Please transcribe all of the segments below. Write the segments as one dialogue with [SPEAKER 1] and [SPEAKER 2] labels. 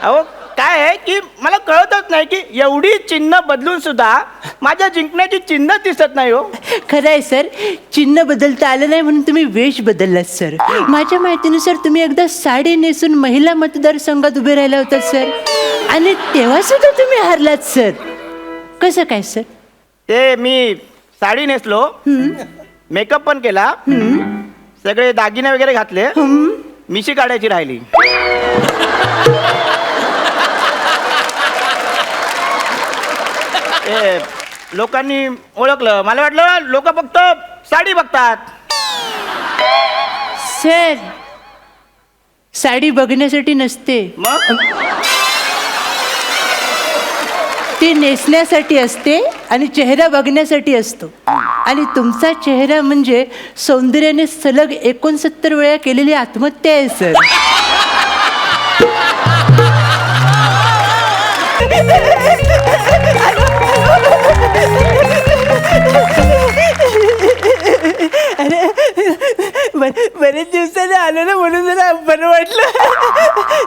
[SPEAKER 1] अहो काय आहे की मला कळतच नाही की एवढी चिन्ह बदलून सुद्धा माझ्या जिंकण्याची चिन्ह दिसत नाही हो.
[SPEAKER 2] खरं आहे सर, चिन्ह बदलता आलं नाही म्हणून तुम्ही वेश बदललात सर. माझ्या माहितीनुसार तुम्ही एकदा साडी नेसून महिला मतदारसंघात उभे राहिला होता सर, आणि तेव्हा सुद्धा तुम्ही हारलात सर. कसं काय सर?
[SPEAKER 1] ते मी साडी नेसलो, मेकअप पण केला, सगळे दागिने वगैरे घातले, मिशी काढायची राहिली. ते लोकांनी ओळखलं, मला वाटलं लोक फक्त साडी बघतात.
[SPEAKER 2] सर साडी बघण्यासाठी नसते,
[SPEAKER 1] मग
[SPEAKER 2] ती नेसण्यासाठी असते आणि चेहरा बघण्यासाठी असतो. आणि तुमचा चेहरा म्हणजे सौंदर्याने सलग 69 वेळा केलेली आत्महत्या आहे सर. बरेच दिवसाने आलो ना म्हणून जरा बरं वाटलं.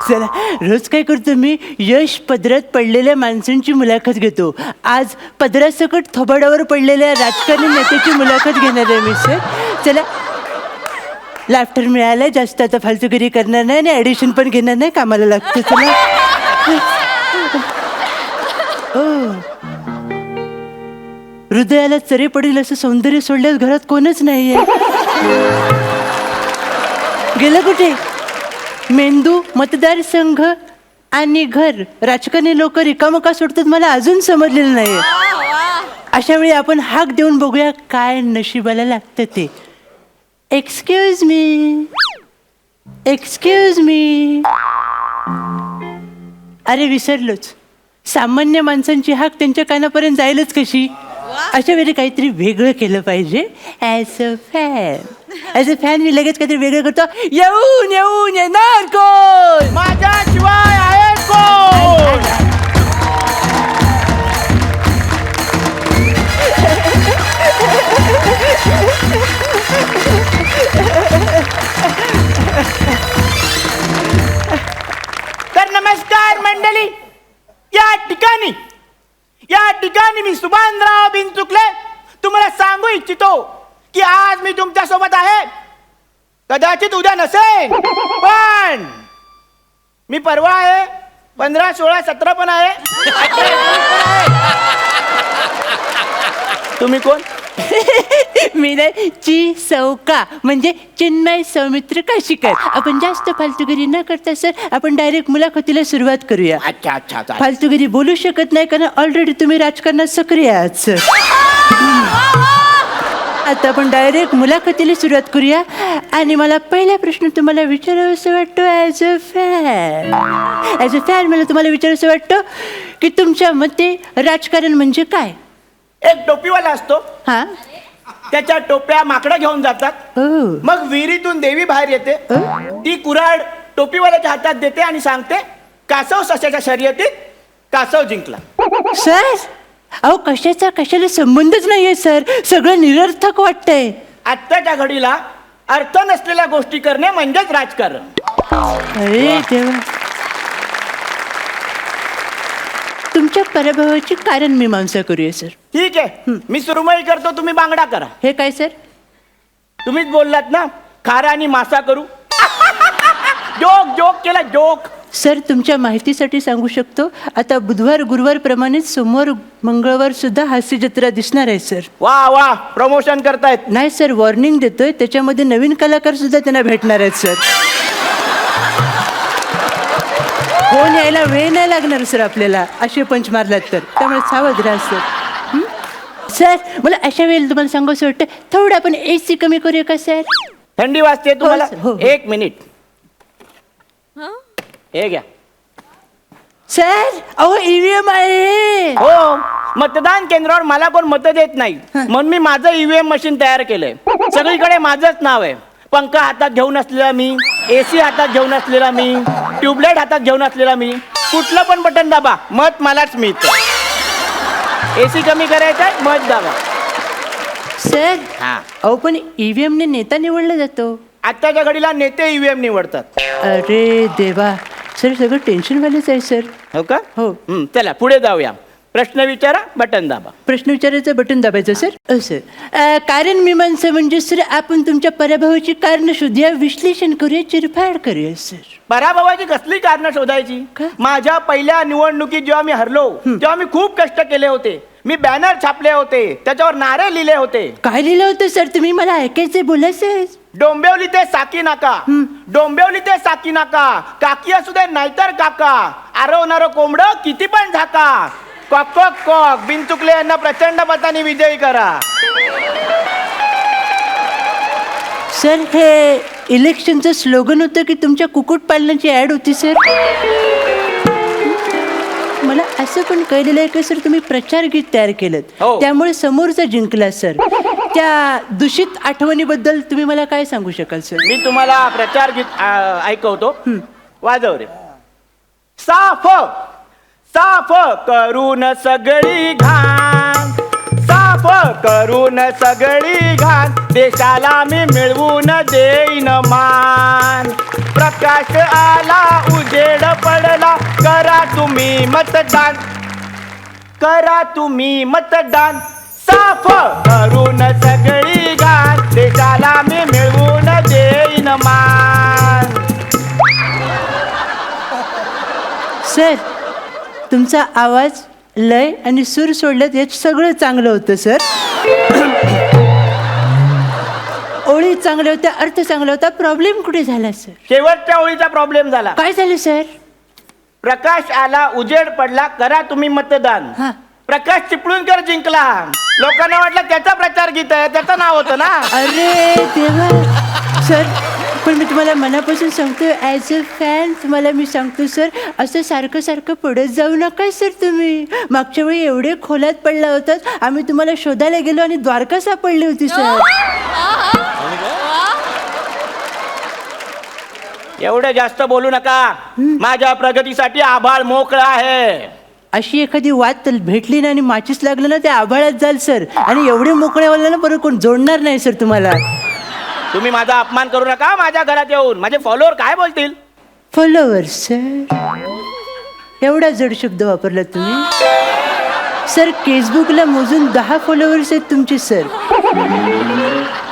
[SPEAKER 2] चला रोज काय करतो मी, यश पदरात पडलेल्या माणसांची मुलाखत घेतो. आज पदरासकट थोबाडावर पडलेल्या राजकारणी नेत्याची मुलाखत घेणार आहे मी सर. चला लाफ्टर मिळालं, जास्त आता फालतूगिरी करणार नाही आणि ॲडिशन पण घेणार नाही, कामाला लागतं. चला हृदयाला चरे पडेल असं सौंदर्य सोडल्यास घरात कोणच नाहीये. गेलं कुठे? मेंदू, मतदारसंघ आणि घर, राजकारणी लोक रिकामं का सोडतात मला अजून समजलेलं नाही. अशा वेळी आपण हाक देऊन बघूया काय नशिबाला लागतं ते. Excuse me, excuse me. अरे विसरलोच, सामान्य माणसांची हाक त्यांच्या कानापर्यंत जायलच कशी. अशा वेळी काहीतरी वेगळं केलं पाहिजे. ॲज अ फॅन मी लगेच काहीतरी वेगळं करतो. येऊन येऊन येणार कोण,
[SPEAKER 1] माझ्याशिवाय आहे कोण? तर नमस्कार मंडळी, या ठिकाणी मी सुभानराव बिनचुकले तुम्हाला सांगू इच्छितो की आज मी तुमच्या सोबत आहे. कदाचित उद्या नसेल, पण मी परवा आहे, 15, 16, 17 पण आहे, 18, 19 पण आहे. तुम्ही कोण?
[SPEAKER 2] मी नाही ची सौका म्हणजे चिन्मय सौमित्र काशीकर. आपण जास्त फालतूगिरी न करता सर आपण डायरेक्ट मुलाखतीला सुरुवात करूया.
[SPEAKER 1] अच्छा अच्छा अच्छा.
[SPEAKER 2] फालतूगिरी बोलू शकत नाही कारण ऑलरेडी तुम्ही राजकारणात सक्रिय आहात सर. आता आपण डायरेक्ट मुलाखतीला सुरुवात करूया. आणि मला पहिला प्रश्न तुम्हाला विचारावंसं वाटतो ॲज अ फॅन मला तुम्हाला विचारावंसं वाटतं की तुमच्या मते राजकारण म्हणजे काय?
[SPEAKER 1] एक टोपीवाला असतो,
[SPEAKER 2] हा,
[SPEAKER 1] त्याच्या टोप्या माकडं घेऊन जातात. मग विहिरीतून देवी बाहेर येते, ती कुऱ्हाड टोपीवाल्याच्या हातात देते आणि सांगते कासव सशाच्या शर्यतीत कासव जिंकला.
[SPEAKER 2] सर अहो कशाला संबंधच नाहीये सर, सगळं निरर्थक वाटतंय.
[SPEAKER 1] आत्ताच्या घडीला अर्थ नसलेल्या गोष्टी करणे म्हणजेच राजकारण.
[SPEAKER 2] अरे देवा. तुमच्या पराभवाची कारण मीमांसा करूया सर.
[SPEAKER 1] ठीक आहे, मी सुरमई करतो, तुम्ही बांगडा करा.
[SPEAKER 2] हे काय सर?
[SPEAKER 1] तुम्हीच बोललात ना खारा आणि मासा करू. जोक केला जोक.
[SPEAKER 2] सर तुमच्या माहितीसाठी सांगू शकतो, आता बुधवार गुरुवार प्रमाणेच सोमवार मंगळवार सुद्धा हास्य जत्रा दिसणार आहे सर.
[SPEAKER 1] वा प्रमोशन करतायत.
[SPEAKER 2] नाही सर, वॉर्निंग देतोय, त्याच्यामध्ये नवीन कलाकार सुद्धा त्यांना भेटणार आहेत सर. फोन यायला वेळ नाही लागणार सर आपल्याला असे पंच मारलात तर, त्यामुळे सावध राहा सर. सर मला अशा वेळेला तुम्हाला सांगू असं वाटतं थोडं आपण AC कमी करूया का सर?
[SPEAKER 1] थंडी वाजते तुम्हाला.
[SPEAKER 2] हो.
[SPEAKER 1] 1 मिनिट. हे घ्या
[SPEAKER 2] सर. अहो EVM आहे.
[SPEAKER 1] हो, मतदान केंद्रावर मला कोण मत देत नाही म्हणून मी माझं EVM मशीन तयार केलंय. सगळीकडे माझंच नाव आहे. पंखा हातात घेऊन असलेला मी, AC हातात घेऊन असलेला मी, ट्यूबलाइट हातात घेऊन असलेला मी. कुठलं पण बटन दाबा, मत मलाच मिळतं. AC कमी करायचं, मत दाबा.
[SPEAKER 2] सर
[SPEAKER 1] हा,
[SPEAKER 2] अहो पण EVM ने नेता निवडला जातो.
[SPEAKER 1] आत्ताच्या घडीला नेते EVM निवडतात.
[SPEAKER 2] अरे देवा. सर सगळं टेन्शनवालेच आहे सर.
[SPEAKER 1] हो का?
[SPEAKER 2] हो.
[SPEAKER 1] चला पुढे जाऊया. प्रश्न विचारा, बटन दाबा.
[SPEAKER 2] प्रश्न विचारायचं बटन दाबायचं सर. सर कारण मीमांसा म्हणजे सर आपण तुमच्या पराभवाची कारण शोधूया, विश्लेषण करूया, चिरफाड करूया सर.
[SPEAKER 1] पराभवाची कसली कारण शोधायची?
[SPEAKER 2] का?
[SPEAKER 1] माझ्या पहिल्या निवडणुकीत जेव्हा मी हरलो तेव्हा मी खूप कष्ट केले होते. मी बॅनर छापले होते, त्याच्यावर नारे लिहिले होते.
[SPEAKER 2] काय लिहिलं होतं सर तुम्ही? मला ऐकायचंय, बोला सर.
[SPEAKER 1] डोंबिवली ते साकी नाका, डोंबिवली ते साकी नाका, काकी असू दे नाहीतर काका, आरवणारं कोंबड किती पण झाका, कॉक कॉक कॉक, बिनचुकले यांना प्रचंड मताने विजयी करा.
[SPEAKER 2] सर हे इलेक्शनचं स्लोगन होतं की तुमच्या कुक्कुटपालनाची ऍड होती सर? मला असं पण कळलेलं आहे की सर तुम्ही प्रचार गीत तयार केलं,
[SPEAKER 1] हो.
[SPEAKER 2] त्यामुळे समोरचा जिंकला सर. त्या दूषित आठवणीबद्दल तुम्ही मला काय सांगू शकाल सर?
[SPEAKER 1] मी तुम्हाला प्रचार गीत ऐकवतो. वाजव रे. साफ साफ करून सगळी घाण, साफ करून सगळी घाण, देशाला मी मिळवून देईन मान. प्रकाश आला उजेड पडला, करा तुम्ही मतदान, करा तुम्ही मतदान. साफ करून सगळी घाण, देशाला मी मिळवून देईन मान.
[SPEAKER 2] सर तुमचा आवाज, लय आणि सूर सोडल्यात हे सगळं चांगलं होतं सर. ओळी चांगल्या होत्या, अर्थ चांगला होता. प्रॉब्लेम कुठे झाला सर?
[SPEAKER 1] शेवटच्या ओळीचा प्रॉब्लेम झाला.
[SPEAKER 2] काय झालं सर?
[SPEAKER 1] प्रकाश आला उजेड पडला, करा तुम्ही मतदान.
[SPEAKER 2] हा.
[SPEAKER 1] प्रकाश चिपळूणकर जिंकला. लोकांना वाटलं त्याचा प्रचार गीत आहे, त्याचं नाव होतं ना.
[SPEAKER 2] अरे देवा सर, पण मी तुम्हाला मनापासून सांगतो, ॲज अ फॅन तुम्हाला मी सांगतो सर, असं सारखं सारखं पडत जाऊ नका सर तुम्ही. मागच्या वेळी एवढे खोलात पडला होतात, आम्ही तुम्हाला शोधायला गेलो आणि द्वारका सापडली होती सर.
[SPEAKER 1] एवढं जास्त बोलू नका. माझ्या प्रगतीसाठी आभाळ मोकळा आहे.
[SPEAKER 2] अशी एखादी वाद भेटली ना आणि माचीस लागलं ना, ते आभाळात जाल सर. आणि एवढे मोकळे वाले ना परत कोण जोडणार नाही सर तुम्हाला.
[SPEAKER 1] तुम्ही माझा अपमान करू नका माझ्या घरात येऊन. माझे फॉलोअर काय बोलतील?
[SPEAKER 2] फॉलोअर्स सर, एवढा जड शब्द वापरला तुम्ही सर. फेसबुकला मोजून 10 फॉलोअर्स आहेत तुमचे सर.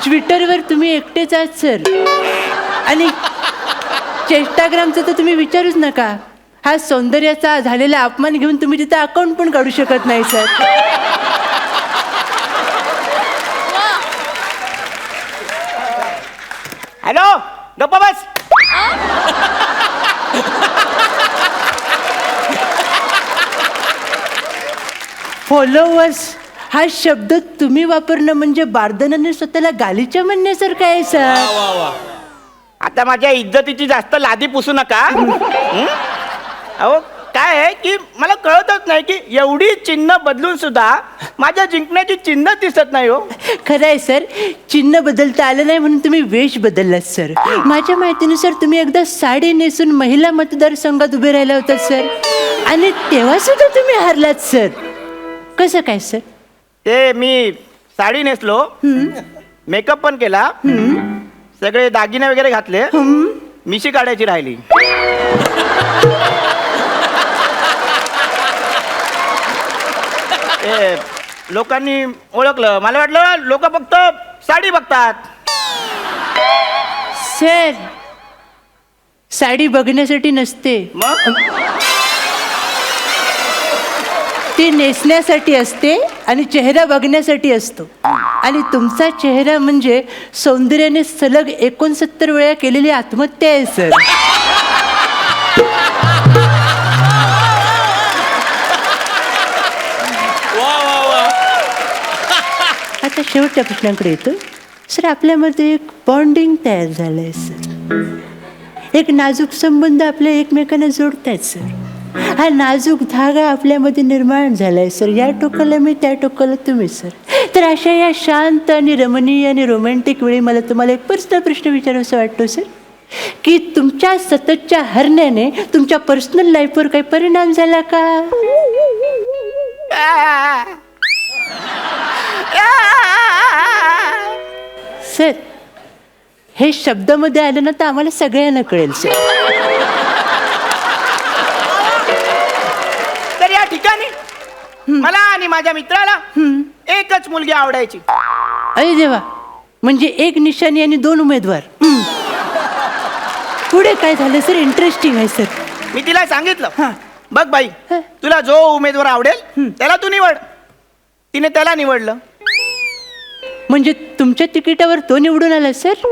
[SPEAKER 2] ट्विटरवर तुम्ही एकटेच आहात सर. आणि इंस्टाग्रामचं तर तुम्ही विचारूच नका. हा सौंदर्याचा झालेला अपमान घेऊन तुम्ही तिथं अकाउंट पण काढू शकत नाही सर.
[SPEAKER 1] हॅलो, गप्प बस.
[SPEAKER 2] फॉलोवर्स हा शब्द तुम्ही वापरणं म्हणजे बारदनाने स्वतःला गालीच्या म्हणण्यासारखं आहे सर.
[SPEAKER 1] आता माझ्या इज्जतीची जास्त लादी पुसू नका. अहो काय आहे की मला कळतच नाही की एवढी चिन्ह बदलून सुद्धा माझ्या जिंकण्याची चिन्ह दिसत नाही हो.
[SPEAKER 2] खरं आहे सर, चिन्ह बदलता आलं नाही म्हणून तुम्ही वेश बदललात सर. माझ्या माहितीनुसार तुम्ही एकदा साडी नेसून महिला मतदारसंघात उभे राहिला होतात सर, आणि तेव्हा सुद्धा तुम्ही हारलात सर. कसं काय सर?
[SPEAKER 1] ते मी साडी नेसलो, मेकअप पण केला, सगळे दागिने वगैरे घातले, मिशी काढायची राहिली. लोकांनी ओळखलं. मला वाटलं लोक फक्त साडी बघतात.
[SPEAKER 2] सर साडी बघण्यासाठी नसते,
[SPEAKER 1] मग
[SPEAKER 2] ती नेसण्यासाठी असते आणि चेहरा बघण्यासाठी असतो. आणि तुमचा चेहरा म्हणजे सौंदर्याने सलग 69 वेळा केलेली आत्महत्या आहे सर. आता शेवटच्या प्रश्नांकडे येतो सर. आपल्यामध्ये एक बॉन्डिंग तयार झालं आहे सर. एक नाजूक संबंध आपल्या एकमेकांना जोडतायत सर. हा नाजूक धागा आपल्यामध्ये निर्माण झाला आहे सर. या टोकाला मी, त्या टोकाला तुम्ही सर. तर अशा या शांत आणि रमणीय आणि रोमॅन्टिक वेळी मला तुम्हाला एक पर्सनल प्रश्न विचारावासा वाटतो सर, की तुमच्या सततच्या हरण्याने तुमच्या पर्सनल लाईफवर काही परिणाम झाला का? सर हे शब्दामध्ये आलं ना तर आम्हाला सगळ्यांना कळेल सर.
[SPEAKER 1] मला आणि माझ्या मित्राला एकच मुलगी आवडायची.
[SPEAKER 2] अरे देवा, म्हणजे एक निशाणी आणि 2 उमेदवार. पुढे काय झालं सर? इंटरेस्टिंग आहे सर.
[SPEAKER 1] मी तिला सांगितलं,
[SPEAKER 2] हा.
[SPEAKER 1] बघ बाई, तुला जो उमेदवार आवडेल त्याला तू निवड. तिने त्याला निवडलं.
[SPEAKER 2] म्हणजे तुमच्या तिकिटावर तो निवडून आला सर?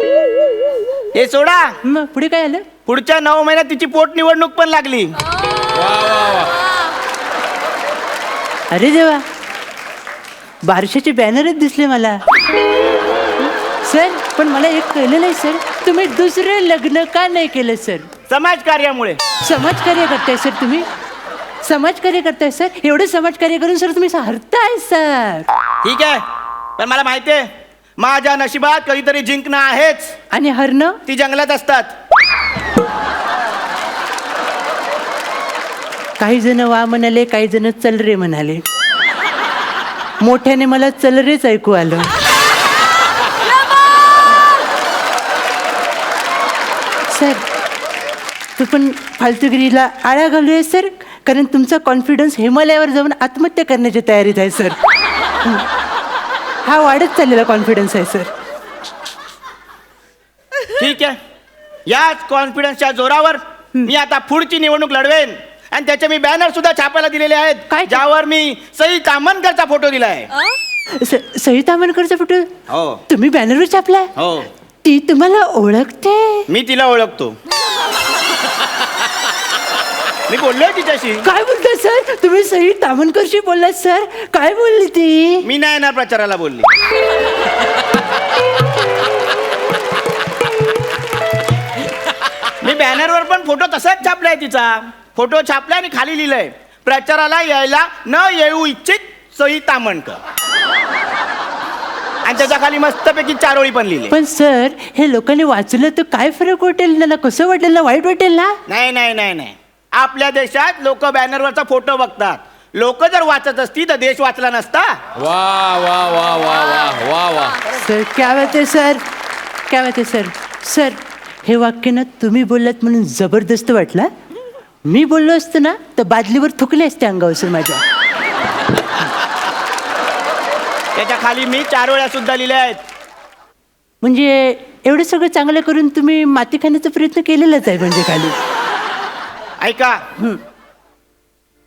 [SPEAKER 1] हे सोडा,
[SPEAKER 2] मग पुढे काय आलं?
[SPEAKER 1] पुढच्या 9 महिन्यात तिची पोट निवडणूक पण लागली.
[SPEAKER 2] अरे देवा, बारशाचे बॅनरच दिसले मला. सर, पण मला एक कळलं नाही सर, तुम्ही दुसरं लग्न का नाही केलं सर?
[SPEAKER 1] समाजकार्यामुळे.
[SPEAKER 2] समाजकार्य करताय सर तुम्ही? समाजकार्य करताय सर? एवढं समाजकार्य करून सर तुम्ही हरताय सर.
[SPEAKER 1] ठीक आहे, पण मला माहिती आहे माझ्या नशिबात कधीतरी जिंकणं आहेच.
[SPEAKER 2] आणि हरणं?
[SPEAKER 1] ती जंगलात असतात.
[SPEAKER 2] काही जण वा म्हणाले, काही जण चल रे म्हणाले. मोठ्याने मला चल रेच ऐकू आलं. सर, तू पण फालतूगिरीला आळा घालूया सर, कारण तुमचा कॉन्फिडन्स हिमालयावर जाऊन आत्महत्या करण्याच्या तयारीत आहे सर. हा वाढत चाललेला कॉन्फिडन्स आहे सर.
[SPEAKER 1] ठीक आहे, याच कॉन्फिडन्सच्या जोरावर मी आता पुढची निवडणूक लढवेन आणि त्याचे मी बॅनर सुद्धा छापायला दिलेले आहेत.
[SPEAKER 2] काय?
[SPEAKER 1] ज्यावर मी सई तामणकरचा फोटो दिलाय.
[SPEAKER 2] सई तामणकरचा फोटो
[SPEAKER 1] हो
[SPEAKER 2] तुम्ही बॅनरवर छापलाय?
[SPEAKER 1] हो,
[SPEAKER 2] ती तुम्हाला ओळखते?
[SPEAKER 1] मी तिला ओळखतो. मी बोललोय तिच्याशी.
[SPEAKER 2] काय बोलताय सर? तुम्ही सई तामणकरशी बोललात सर? काय बोलली ती?
[SPEAKER 1] मी नाही येणार प्रचाराला बोलली. मी बॅनरवर पण फोटो तसाच छापलाय तिचा. फोटो छापलाय आणि खाली लिहिलंय, प्रचाराला यायला न येऊ इच्छित सई तामणकर. आणि त्याच्या खाली मस्तपैकी 4 ओळी पण लिहिले.
[SPEAKER 2] पण सर, हे लोकांनी वाचलं तर काय फरक वाटेल ना? कसं वाटेल ना? वाईट वाटेल ना?
[SPEAKER 1] नाही नाही नाही नाही, आपल्या देशात लोक बॅनरवरचा फोटो बघतात. लोक जर वाचत असती तर देश वाचला नसता.
[SPEAKER 3] वा वा वा वा वा वा वा.
[SPEAKER 2] सर, क्या बात आहे सर, क्या बात आहे सर. सर, हे वाक्य ना तुम्ही बोललात म्हणून जबरदस्त वाटला. मी बोललो असतो ना तर बादलीवर थुकले असते अंगावर सर माझ्या.
[SPEAKER 1] त्याच्या खाली मी 4 ओळ्या सुद्धा लिहिल्या आहेत.
[SPEAKER 2] म्हणजे एवढं सगळं चांगलं करून तुम्ही माती खाण्याचा प्रयत्न केलेलाच आहे म्हणजे खाली.
[SPEAKER 1] ऐका,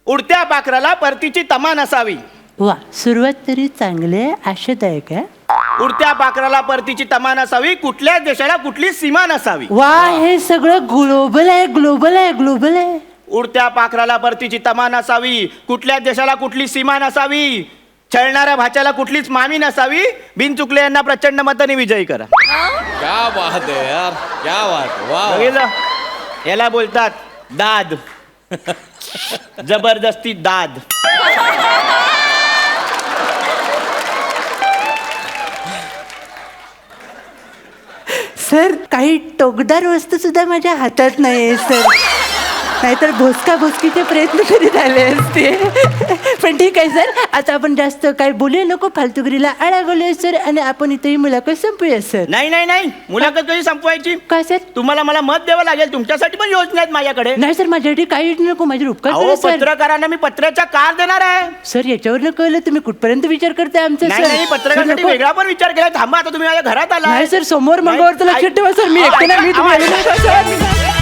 [SPEAKER 1] उडत्या पाखराला परतीची तमा नसावी.
[SPEAKER 2] वा, सुरुवात तरी चांगले आशादायक आहे.
[SPEAKER 1] उडत्या पाखराला परतीची तमा नसावी, कुठल्याच देशाला कुठली सीमा नसावी.
[SPEAKER 2] वा, हे सगळं ग्लोबल आहे, ग्लोबल आहे, ग्लोबल आहे.
[SPEAKER 1] उडत्या पाखराला परतीची तमा नसावी, कुठल्याच देशाला कुठली सीमा नसावी, छळणाऱ्या भाच्याला कुठलीच मामी नसावी. बिनचुकले यांना प्रचंड मताने विजयी करा.
[SPEAKER 3] क्या बात है यार, क्या बात. वा वा.
[SPEAKER 1] बघितलं? याला बोलतात दाद. जबरदस्ती दाद.
[SPEAKER 2] सर, काही टोकदार वस्तू सुद्धा माझ्या हातात नाही सर, नाहीतर भोसका भोसकीचे प्रयत्न करीत आले असते. पण ठीक आहे सर, आता आपण जास्त काय बोलूया नको, फालतूगिरीला आळा घालूया सर, आणि आपण इथे ही मुलाखत संपूया सर.
[SPEAKER 1] नाही नाही नाही, मुलाखत कधी संपवायची?
[SPEAKER 2] काय सर?
[SPEAKER 1] तुम्हाला मला मत द्यावं लागेल. तुमच्यासाठी पण योजना आहेत माझ्याकडे.
[SPEAKER 2] नाही सर, माझ्यासाठी काही नको, माझे उपकार
[SPEAKER 1] अहो,
[SPEAKER 2] करा सर.
[SPEAKER 1] पत्रकारांना मी पत्राच्या कार देणार आहे.
[SPEAKER 2] सर, याच्यावरनं कळलं तुम्ही कुठपर्यंत विचार करताय आमचा
[SPEAKER 1] नाही
[SPEAKER 2] सर.
[SPEAKER 1] नाही, पत्रकारासाठी
[SPEAKER 2] नको.
[SPEAKER 1] वेगळा पण विचार केला. थांबा, आता तुम्ही माझ्या घरात आला.
[SPEAKER 2] नाही सर, समोर मंगळवारचं लक्षात ठेवा सर, मी एकटे नाही, मी तुम्ही आले नाही का सर?